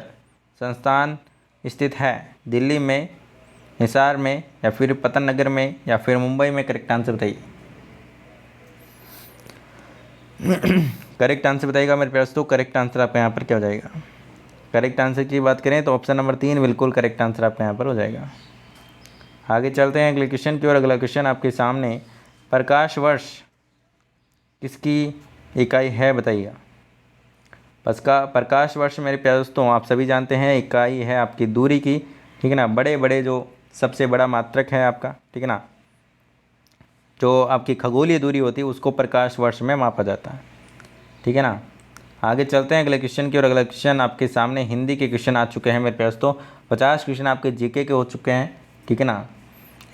संस्थान स्थित है दिल्ली में, हिसार में, या फिर पतन नगर में, या फिर मुंबई में। करेक्ट आंसर बताइए। करेक्ट आंसर बताइएगा मेरे प्यारे दोस्तों। करेक्ट आंसर आपका यहाँ पर क्या हो जाएगा। करेक्ट आंसर की बात करें तो ऑप्शन नंबर 3 बिल्कुल करेक्ट आंसर आपका यहाँ पर हो जाएगा। आगे चलते हैं अगले क्वेश्चन की ओर। अगला क्वेश्चन आपके सामने, प्रकाश वर्ष किसकी इकाई है, बताइएगा। प्रकाश वर्ष मेरे प्यारे दोस्तों आप सभी जानते हैं इकाई है आपकी दूरी की, ठीक है ना। बड़े बड़े जो सबसे बड़ा मात्रक है आपका, ठीक है ना, जो आपकी खगोलीय दूरी होती है उसको प्रकाश वर्ष में मापा जाता है, ठीक है ना। आगे चलते हैं अगले क्वेश्चन की और। अगला क्वेश्चन आपके सामने हिंदी के क्वेश्चन आ चुके हैं मेरे प्यारे दोस्तों। 50 क्वेश्चन आपके जीके के हो चुके हैं, ठीक है ना।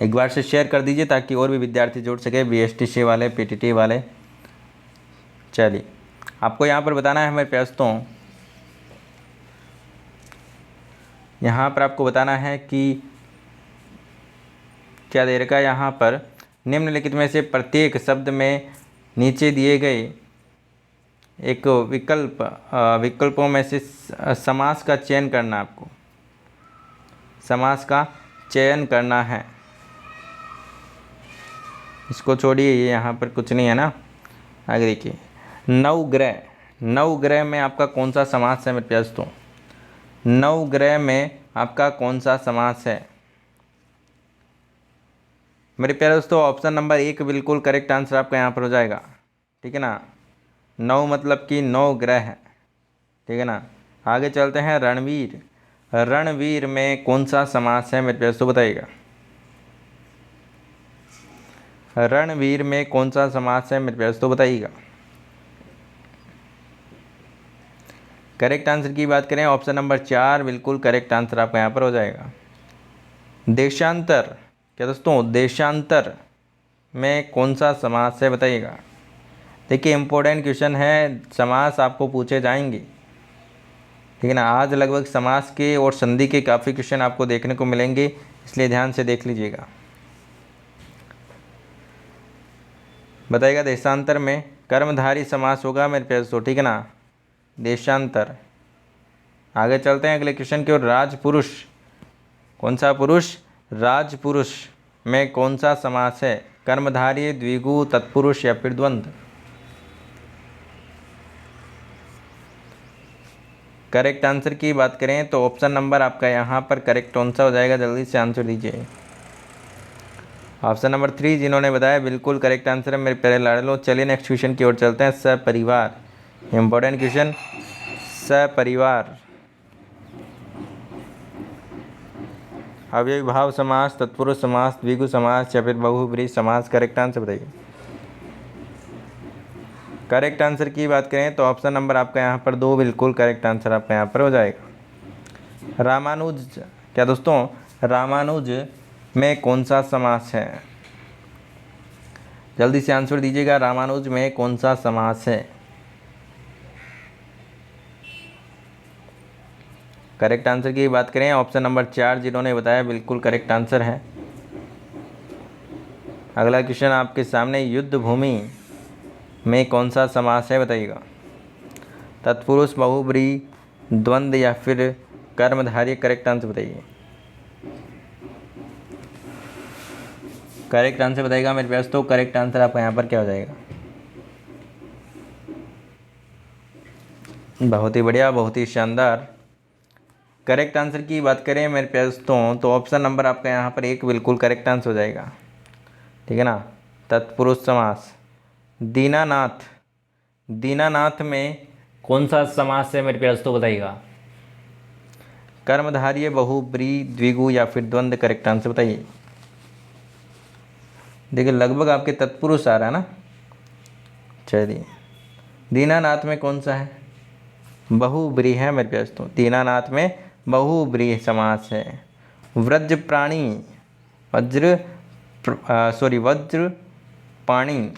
एक बार से शेयर कर दीजिए ताकि और भी विद्यार्थी जुड़ सके, बीएसटीसी वाले, पीटीटी वाले। चलिए, आपको यहाँ पर बताना है मेरे प्यारे दोस्तों, यहाँ पर आपको बताना है कि क्या दे रखा है यहाँ पर, निम्नलिखित में से प्रत्येक शब्द में नीचे दिए गए एक विकल्पों में से समास का चयन करना, आपको समास का चयन करना है। इसको छोड़िए, ये यहाँ पर कुछ नहीं है ना। आगे देखिए, नवग्रह में आपका कौन सा समास है मेरे प्यारे दोस्तों। नवग्रह में आपका कौन सा समास है मेरे प्यारे दोस्तों। ऑप्शन नंबर 1 बिल्कुल करेक्ट आंसर आपका यहाँ पर हो जाएगा, ठीक है ना। नौ मतलब कि 9 ग्रह है, ठीक है ना। आगे चलते हैं, रणवीर में कौन सा समास है मेरे प्यारे दोस्तों, बताइएगा। रणवीर में कौन सा समास है मेरे प्यारे दोस्तों, बताइएगा। करेक्ट आंसर की बात करें ऑप्शन नंबर 4 बिल्कुल करेक्ट आंसर आपका यहाँ पर हो जाएगा। देशांतर, क्या दोस्तों, देशांतर में कौन सा समास है, बताइएगा। देखिए इंपॉर्टेंट क्वेश्चन है, समास आपको पूछे जाएंगे, ठीक है ना। आज लगभग समास के और संधि के काफ़ी क्वेश्चन आपको देखने को मिलेंगे, इसलिए ध्यान से देख लीजिएगा। बताइएगा, देशांतर में कर्मधारी समास होगा मेरे प्यारे दोस्तों, ठीक है ना, देशांतर। आगे चलते हैं अगले क्वेश्चन की ओर। राजपुरुष, कौन सा पुरुष, राजपुरुष में कौन सा समास है, कर्मधारय, द्विगु, तत्पुरुष या फिर द्वंद्व। करेक्ट आंसर की बात करें तो ऑप्शन नंबर आपका यहाँ पर करेक्ट कौन सा हो जाएगा, जल्दी से आंसर दीजिए। ऑप्शन नंबर 3 जिन्होंने बताया बिल्कुल करेक्ट आंसर है मेरे प्यारे लाडलो। चलिए नेक्स्ट क्वेश्चन की ओर चलते हैं। सपरिवार, इंपॉर्टेंट क्वेश्चन। सपरिवार अव्ययीभाव समास, तत्पुरुष समास, द्विगु समास या फिर बहुब्रीहि समास, करेक्ट आंसर बताइए। करेक्ट आंसर की बात करें तो ऑप्शन नंबर आपका यहाँ पर 2 बिल्कुल करेक्ट आंसर आपका यहाँ पर हो जाएगा। रामानुज, क्या दोस्तों, रामानुज में कौन सा समास है, जल्दी से आंसर दीजिएगा। रामानुज में कौन सा समास है? करेक्ट आंसर की बात करें ऑप्शन नंबर 4 जिन्होंने बताया बिल्कुल करेक्ट आंसर है। अगला क्वेश्चन आपके सामने, युद्ध भूमि में कौन सा समास है बताइएगा। तत्पुरुष, बहुब्रीहि, द्वंद्व या फिर कर्मधारय, करेक्ट आंसर बताइए। करेक्ट आंसर बताइएगा मेरे पास। तो करेक्ट आंसर आपका यहाँ पर क्या हो जाएगा? बहुत ही बढ़िया, बहुत ही शानदार। करेक्ट आंसर की बात करें मेरे प्यारे दोस्तों तो ऑप्शन नंबर आपका यहाँ पर 1 बिल्कुल करेक्ट आंसर हो जाएगा, ठीक है ना। तत्पुरुष समास। दीनानाथ, दीनानाथ में कौन सा समास है मेरे प्यारे दोस्तों बताइएगा। कर्मधारय, बहुब्रीहि, द्विगु या फिर द्वंद्व, करेक्ट आंसर बताइए। देखिए लगभग आपके तत्पुरुष आ रहा है ना। चलिए, दीनानाथ में कौन सा है? बहुब्रीहि है मेरे प्यारे दोस्तों। दीनानाथ में बहुब्रीहि समास है। वज्र प्राणी, वज्र पाणी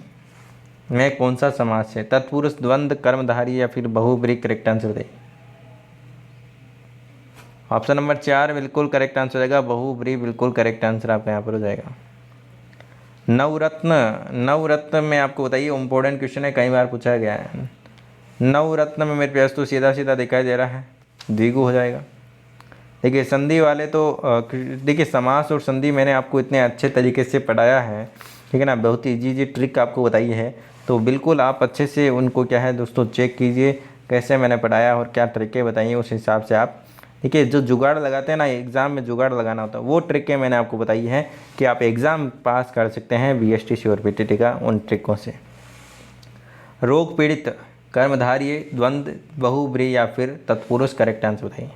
में कौन सा समास है? तत्पुरुष, द्वंद्व, कर्मधारय या फिर बहुब्रीहि, करेक्ट आंसर बताइए। ऑप्शन नंबर 4 बिल्कुल करेक्ट आंसर हो जाएगा। बहुब्रीहि बिल्कुल करेक्ट आंसर आपका यहाँ पर हो जाएगा। नवरत्न, नवरत्न में आपको बताइए, इम्पोर्टेंट क्वेश्चन है, कई बार पूछा गया है। नवरत्न में मेरे प्यास तो सीधा सीधा दिखाई दे रहा है, द्विगु हो जाएगा। देखिए संधि वाले तो देखिए समास और संधि मैंने आपको इतने अच्छे तरीके से पढ़ाया है, ठीक है ना। बहुत ही इजी ट्रिक आपको बताई है, तो बिल्कुल आप अच्छे से उनको क्या है दोस्तों चेक कीजिए कैसे मैंने पढ़ाया और क्या तरीके बताइए, उस हिसाब से आप देखिए। जो जुगाड़ लगाते हैं ना एग्ज़ाम में, जुगाड़ लगाना होता है, वो ट्रिकें मैंने आपको बताई है कि आप एग्ज़ाम पास कर सकते हैं BSTC और PTT का उन ट्रिकों से। रोग पीड़ित, कर्मधारय, द्वंद्व, बहुब्रीहि या फिर तत्पुरुष, करेक्ट आंसर बताइए।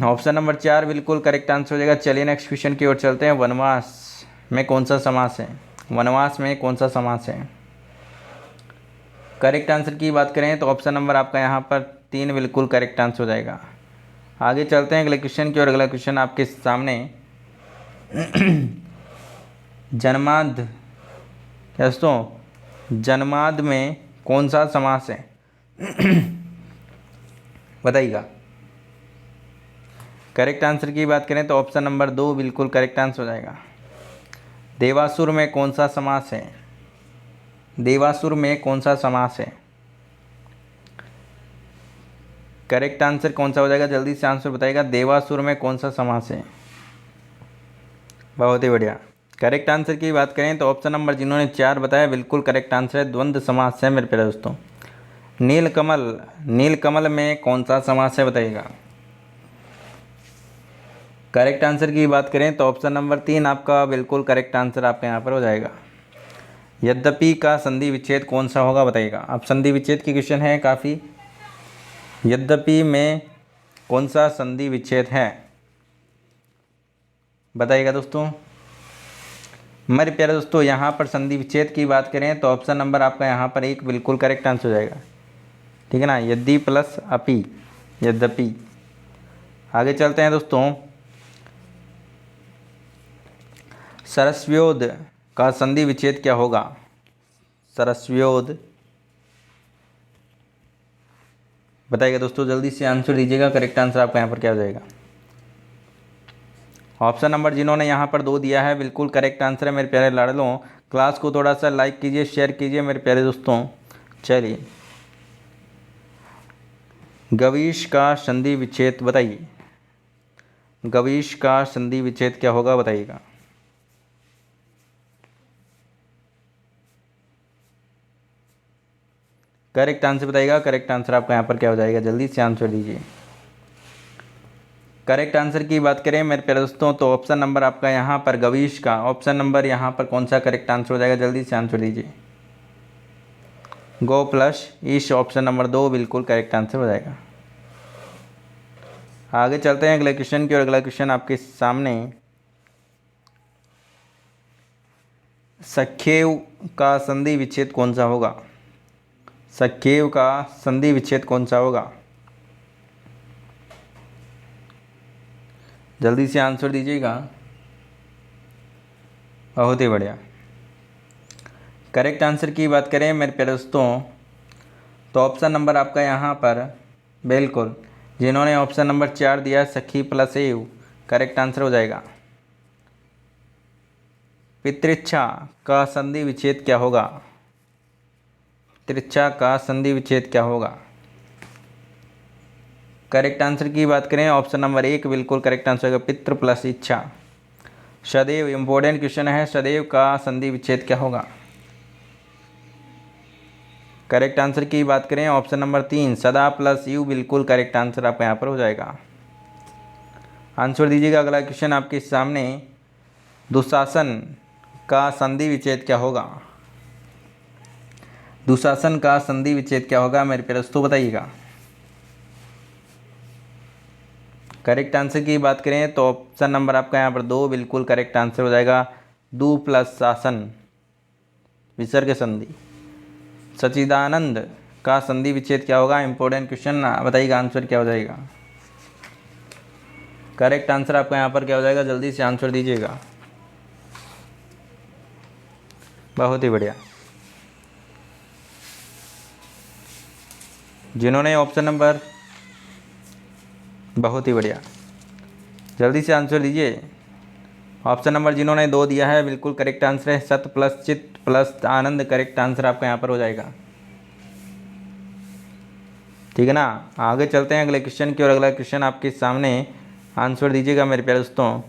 ऑप्शन नंबर 4 बिल्कुल करेक्ट आंसर हो जाएगा। चलिए नेक्स्ट क्वेश्चन की ओर चलते हैं। वनवास में कौन सा समास है? वनवास में कौन सा समास है? करेक्ट आंसर की बात करें तो ऑप्शन नंबर आपका यहाँ पर 3 बिल्कुल करेक्ट आंसर हो जाएगा। आगे चलते हैं अगले क्वेश्चन की ओर। अगला क्वेश्चन आपके सामने, जन्माद्ध, दोस्तों जन्माद्ध में कौन सा समास है बताइएगा। करेक्ट आंसर की बात करें तो ऑप्शन नंबर 2 बिल्कुल करेक्ट आंसर हो जाएगा। देवासुर में कौन सा समास है? देवासुर में कौन सा समास है? करेक्ट आंसर कौन सा हो जाएगा, जल्दी से आंसर बताइएगा। देवासुर में कौन सा समास है? बहुत ही बढ़िया। करेक्ट आंसर की बात करें तो ऑप्शन नंबर जिन्होंने 4 बताया बिल्कुल करेक्ट आंसर है, द्वंद्व समास है मेरे प्यारे दोस्तों। नीलकमल, नीलकमल में कौन सा समास है बताइएगा। करेक्ट आंसर की बात करें तो ऑप्शन नंबर 3 आपका बिल्कुल करेक्ट आंसर आपका यहाँ पर हो जाएगा। यद्यपि का संधि विच्छेद कौन सा होगा बताइएगा। अब संधि विच्छेद की क्वेश्चन है काफ़ी। यद्यपि में कौन सा संधि विच्छेद है बताइएगा दोस्तों। मेरे प्यारे दोस्तों यहाँ पर संधि विच्छेद की बात करें तो ऑप्शन नंबर आपका यहाँ पर 1 बिल्कुल करेक्ट आंसर हो जाएगा, ठीक है ना। यदि प्लस अपि, यद्यपि। आगे चलते हैं दोस्तों। सरस्वोद का संधि विच्छेद क्या होगा? सरस्वोद बताइएगा दोस्तों, जल्दी से आंसर दीजिएगा। करेक्ट आंसर आपका यहाँ पर क्या हो जाएगा। ऑप्शन नंबर जिन्होंने यहाँ पर 2 दिया है बिल्कुल करेक्ट आंसर है मेरे प्यारे लाडलों। क्लास को थोड़ा सा लाइक कीजिए, शेयर कीजिए मेरे प्यारे दोस्तों। चलिए, गवीश का संधि विच्छेद बताइए। गवीश का संधि विच्छेद क्या होगा बताइएगा। करेक्ट आंसर बताइएगा। करेक्ट आंसर आपका यहाँ पर क्या हो जाएगा, जल्दी से आंसर दीजिए। करेक्ट आंसर की बात करें मेरे प्यारे दोस्तों तो ऑप्शन नंबर आपका यहाँ पर गवीश का ऑप्शन नंबर यहाँ पर कौन सा करेक्ट आंसर हो जाएगा, जल्दी से आंसर दीजिए। गो प्लस ईश ऑप्शन नंबर 2 बिल्कुल करेक्ट आंसर हो जाएगा। आगे चलते हैं अगले क्वेश्चन की ओर। अगला क्वेश्चन आपके सामने, सख्येव का संधि विच्छेद कौन सा होगा। सख्येव का संधि विच्छेद कौन सा होगा, जल्दी से आंसर दीजिएगा। बहुत ही बढ़िया। करेक्ट आंसर की बात करें मेरे प्यारे दोस्तों तो ऑप्शन नंबर आपका यहाँ पर बिल्कुल, जिन्होंने ऑप्शन नंबर 4 दिया सखी प्लस एव, करेक्ट आंसर हो जाएगा। पितृच्छा का संधि विच्छेद क्या होगा। पितृच्छा का संधि विच्छेद क्या होगा। करेक्ट आंसर की बात करें ऑप्शन नंबर 1 बिल्कुल करेक्ट आंसर होगा, पितृ प्लस इच्छा। सदैव इंपॉर्टेंट क्वेश्चन है, सदैव का संधि विच्छेद क्या होगा। करेक्ट आंसर की बात करें ऑप्शन नंबर 3 सदा प्लस यू बिल्कुल करेक्ट आंसर आपका यहाँ पर हो जाएगा। आंसर दीजिएगा। अगला क्वेश्चन आपके सामने, दुशासन का संधि विच्छेद क्या होगा। दुशासन का संधि विच्छेद क्या होगा मेरे प्यारे दोस्तों बताइएगा। करेक्ट आंसर की बात करें तो ऑप्शन नंबर आपका यहाँ पर 2 बिल्कुल करेक्ट आंसर हो जाएगा। दु प्लस शासन विसर्ग संधि। सच्चिदानंद का संधि विच्छेद क्या होगा, इंपॉर्टेंट क्वेश्चन बताइएगा, आंसर क्या हो जाएगा। करेक्ट आंसर आपका यहाँ पर क्या हो जाएगा, जल्दी से आंसर दीजिएगा। बहुत ही बढ़िया। जिन्होंने ऑप्शन नंबर, बहुत ही बढ़िया, जल्दी से आंसर दीजिए। ऑप्शन नंबर जिन्होंने 2 दिया है बिल्कुल करेक्ट आंसर है, सत प्लस चित्त प्लस आनंद करेक्ट आंसर आपका यहाँ पर हो जाएगा। ठीक है ना। आगे चलते हैं अगले क्वेश्चन की और अगला क्वेश्चन आपके सामने, आंसर दीजिएगा मेरे प्यारे दोस्तों।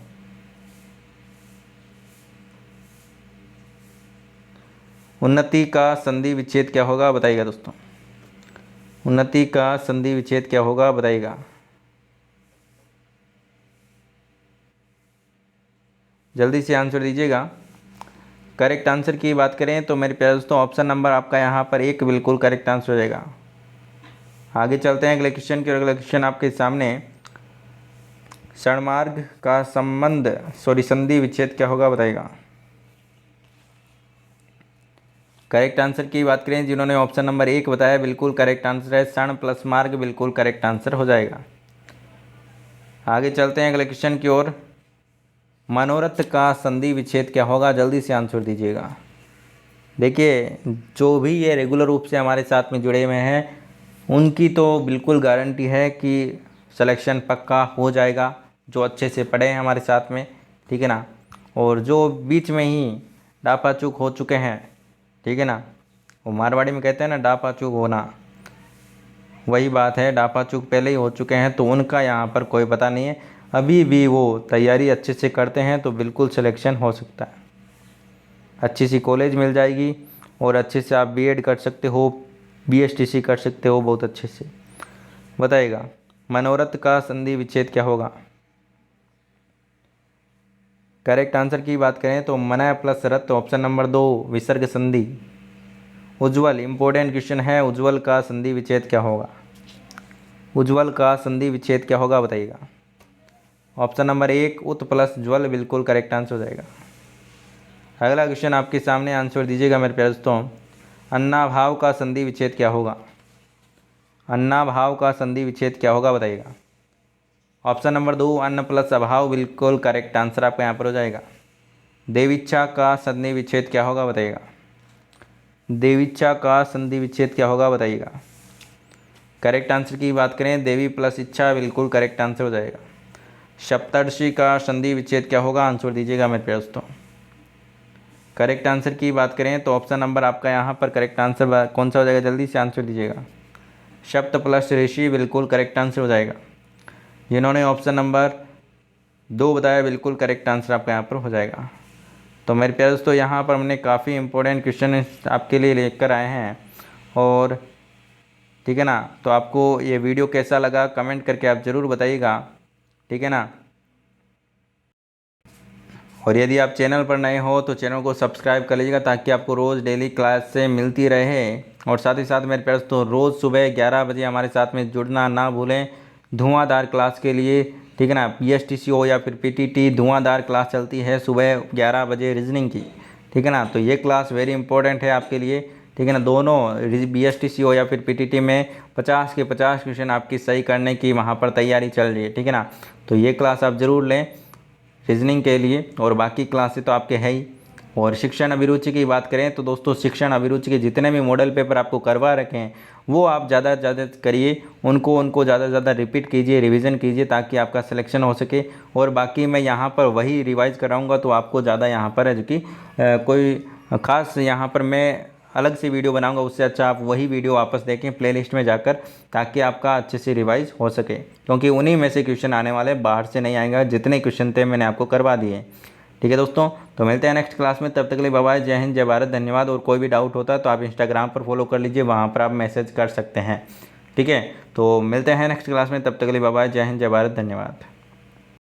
उन्नति का संधि विच्छेद क्या होगा बताइएगा दोस्तों। उन्नति का संधि विच्छेद क्या होगा बताइएगा। जल्दी से आंसर दीजिएगा। करेक्ट आंसर की बात करें तो मेरे प्यारे दोस्तों ऑप्शन नंबर आपका यहाँ पर 1 बिल्कुल करेक्ट आंसर हो जाएगा। आगे चलते हैं अगले क्वेश्चन की और अगला क्वेश्चन आपके सामने, षडमार्ग का संधि विच्छेद क्या होगा बताइएगा। करेक्ट आंसर की बात करें जिन्होंने ऑप्शन नंबर 1 बताया बिल्कुल करेक्ट आंसर है, क्षण प्लस मार्ग बिल्कुल करेक्ट आंसर हो जाएगा। आगे चलते हैं अगले क्वेश्चन की ओर, मनोरथ का संधि विच्छेद क्या होगा, जल्दी से आंसर दीजिएगा। देखिए जो भी ये रेगुलर रूप से हमारे साथ में जुड़े हुए हैं उनकी तो बिल्कुल गारंटी है कि सिलेक्शन पक्का हो जाएगा, जो अच्छे से पढ़े हैं हमारे साथ में, ठीक है ना। और जो बीच में ही डापा चूक हो चुके हैं, ठीक है ना, वो मारवाड़ी में कहते हैं ना डापा चूक होना, वही बात है, डापा चूक पहले ही हो चुके हैं तो उनका यहाँ पर कोई पता नहीं है। अभी भी वो तैयारी अच्छे से करते हैं तो बिल्कुल सिलेक्शन हो सकता है, अच्छी सी कॉलेज मिल जाएगी और अच्छे से आप बीएड कर सकते हो, बीएसटीसी कर सकते हो बहुत अच्छे से। बताइएगा मनोरथ का संधि विच्छेद क्या होगा। करेक्ट आंसर की बात करें तो मनय प्लस रथ ऑप्शन नंबर 2 विसर्ग संधि। उज्ज्वल इंपॉर्टेंट क्वेश्चन है, उज्ज्वल का संधि विच्छेद क्या होगा। उज्ज्वल का संधि विच्छेद क्या होगा बताइएगा। ऑप्शन नंबर 1 उत प्लस ज्वल बिल्कुल करेक्ट आंसर हो जाएगा। अगला क्वेश्चन आपके सामने, आंसर दीजिएगा मेरे प्यारे दोस्तों। अन्नाभाव का संधि विच्छेद क्या होगा। अन्नाभाव का संधि विच्छेद क्या होगा बताइएगा। ऑप्शन नंबर 2 अन्न प्लस अभाव बिल्कुल करेक्ट आंसर आपका यहाँ पर हो जाएगा। देवीच्छा का संधि विच्छेद क्या होगा बताइएगा। देवीच्छा का संधि विच्छेद क्या होगा बताइएगा। करेक्ट आंसर की बात करें देवी प्लस इच्छा बिल्कुल करेक्ट आंसर हो जाएगा। सप्तर्षि का संधि विच्छेद क्या होगा, आंसर दीजिएगा मेरे प्यारे दोस्तों। करेक्ट आंसर की बात करें तो ऑप्शन नंबर आपका यहाँ पर करेक्ट आंसर कौन सा हो जाएगा, जल्दी से आंसर दीजिएगा। सप्त प्लस ऋषि बिल्कुल करेक्ट आंसर हो जाएगा। जिन्होंने ऑप्शन नंबर 2 बताया बिल्कुल करेक्ट आंसर आपका यहाँ पर हो जाएगा। तो मेरे प्यारे दोस्तों यहाँ पर हमने काफ़ी इंपॉर्टेंट क्वेश्चन आपके लिए लेकर आए हैं और ठीक है ना। तो आपको ये वीडियो कैसा लगा कमेंट करके आप ज़रूर बताइएगा, ठीक है ना। और यदि आप चैनल पर नए हो तो चैनल को सब्सक्राइब कर लीजिएगा ताकि आपको रोज़ डेली क्लास से मिलती रहे। और साथ ही साथ मेरे प्यारे दोस्तों, रोज़ सुबह 11 बजे हमारे साथ में जुड़ना ना भूलें धुआंधार क्लास के लिए, ठीक है ना। PSTC हो या फिर PTT, धुआंधार क्लास चलती है सुबह 11 बजे रीजनिंग की, ठीक है ना। तो ये क्लास वेरी इंपॉर्टेंट है आपके लिए, ठीक है ना। दोनों BSTC हो या फिर PTT में 50 के 50 क्वेश्चन आपकी सही करने की वहाँ पर तैयारी चल रही है, ठीक है ना। तो ये क्लास आप ज़रूर लें रीजनिंग के लिए। और बाकी क्लासेस तो आपके है ही। और शिक्षण अभिरुचि की बात करें तो दोस्तों, शिक्षण अभिरुचि के जितने भी मॉडल पेपर आपको करवा रखे हैं वो आप ज़्यादा से ज़्यादा करिए, उनको ज़्यादा से ज़्यादा रिपीट कीजिए, रिवीजन कीजिए ताकि आपका सिलेक्शन हो सके। और बाकी मैं यहाँ पर वही रिवाइज कराऊँगा तो आपको ज़्यादा यहाँ पर है जो कि कोई ख़ास यहाँ पर मैं अलग से वीडियो बनाऊंगा, उससे अच्छा आप वही वीडियो वापस देखें प्लेलिस्ट में जाकर, ताकि आपका अच्छे से रिवाइज हो सके। क्योंकि उन्हीं में से क्वेश्चन आने वाले, बाहर से नहीं आएगा। जितने क्वेश्चन थे मैंने आपको करवा दिए, ठीक है दोस्तों। तो मिलते हैं नेक्स्ट क्लास में, तब तक के लिए बाय बाय, जय हिंद, जय भारत, धन्यवाद। और कोई भी डाउट होता है तो आप इंस्टाग्राम पर फॉलो कर लीजिए, वहाँ पर आप मैसेज कर सकते हैं, ठीक है। तो मिलते हैं नेक्स्ट क्लास में, तब तक के लिए बाय बाय, जय हिंद, जय भारत, धन्यवाद।